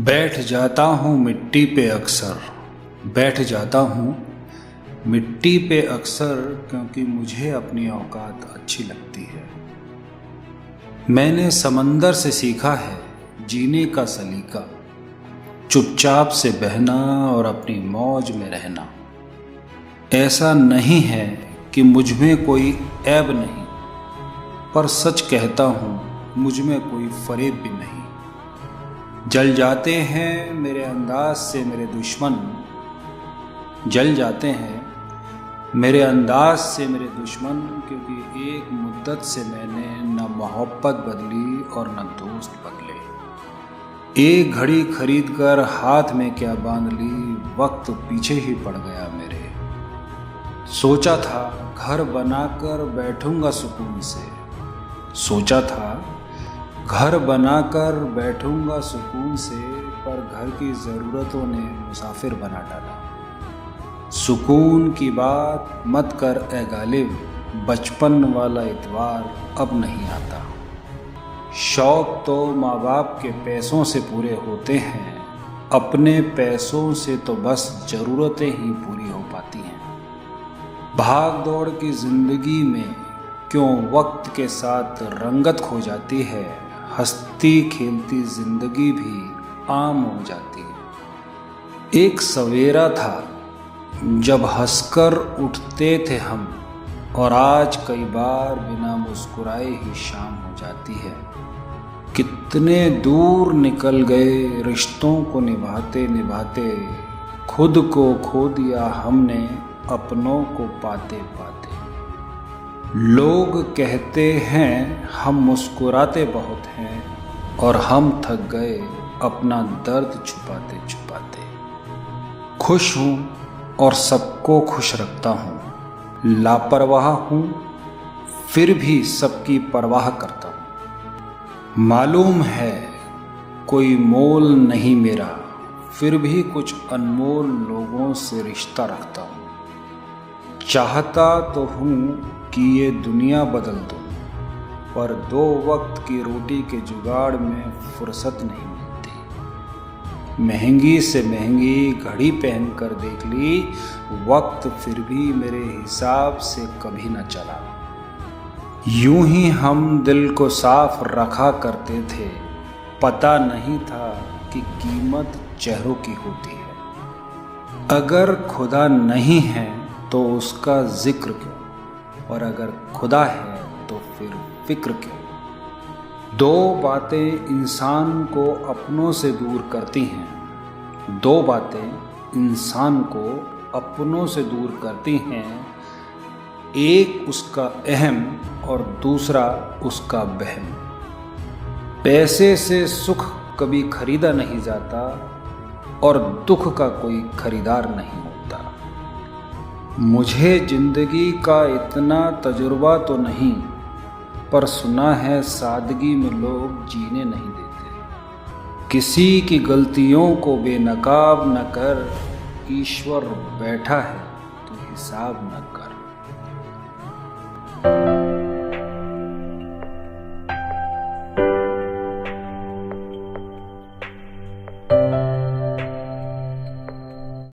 बैठ जाता हूँ मिट्टी पे अक्सर, बैठ जाता हूँ मिट्टी पे अक्सर, क्योंकि मुझे अपनी औकात अच्छी लगती है। मैंने समंदर से सीखा है जीने का सलीका, चुपचाप से बहना और अपनी मौज में रहना। ऐसा नहीं है कि मुझ में कोई ऐब नहीं, पर सच कहता हूँ मुझ में कोई फरेब भी नहीं। जल जाते हैं मेरे अंदाज से मेरे दुश्मन, जल जाते हैं मेरे अंदाज से मेरे दुश्मन, क्योंकि एक मुद्दत से मैंने न मोहब्बत बदली और न दोस्त बदले। एक घड़ी खरीद कर हाथ में क्या बांध ली, वक्त पीछे ही पड़ गया मेरे। सोचा था घर बनाकर बैठूंगा सुकून से, सोचा था घर बनाकर बैठूंगा सुकून से, पर घर की ज़रूरतों ने मुसाफिर बना डाला। सुकून की बात मत कर ए गालिब, बचपन वाला इतवार अब नहीं आता। शौक तो माँ बाप के पैसों से पूरे होते हैं, अपने पैसों से तो बस ज़रूरतें ही पूरी हो पाती हैं। भाग दौड़ की ज़िंदगी में क्यों वक्त के साथ रंगत खो जाती है, हंसती खेलती जिंदगी भी आम हो जाती है। एक सवेरा था जब हंसकर उठते थे हम, और आज कई बार बिना मुस्कुराए ही शाम हो जाती है। कितने दूर निकल गए रिश्तों को निभाते निभाते, खुद को खो दिया हमने अपनों को पाते पाते। लोग कहते हैं हम मुस्कुराते बहुत हैं, और हम थक गए अपना दर्द छुपाते छुपाते। खुश हूँ और सबको खुश रखता हूँ, लापरवाह हूँ फिर भी सबकी परवाह करता हूँ। मालूम है कोई मोल नहीं मेरा, फिर भी कुछ अनमोल लोगों से रिश्ता रखता हूँ। चाहता तो हूँ कि ये दुनिया बदल दूँ, पर दो वक्त की रोटी के जुगाड़ में फुर्सत नहीं मिलती। महंगी से महंगी घड़ी पहन कर देख ली, वक्त फिर भी मेरे हिसाब से कभी न चला। यूं ही हम दिल को साफ रखा करते थे, पता नहीं था कि कीमत चेहरों की होती है। अगर खुदा नहीं है तो उसका जिक्र क्यों, और अगर खुदा है तो फिर फिक्र क्यों। दो बातें इंसान को अपनों से दूर करती हैं, दो बातें इंसान को अपनों से दूर करती हैं। एक उसका अहम और दूसरा उसका बहम। पैसे से सुख कभी खरीदा नहीं जाता, और दुख का कोई खरीदार नहीं होता। मुझे जिंदगी का इतना तजुर्बा तो नहीं, पर सुना है सादगी में लोग जीने नहीं देते। किसी की गलतियों को बेनकाब न कर, ईश्वर बैठा है तो हिसाब न कर।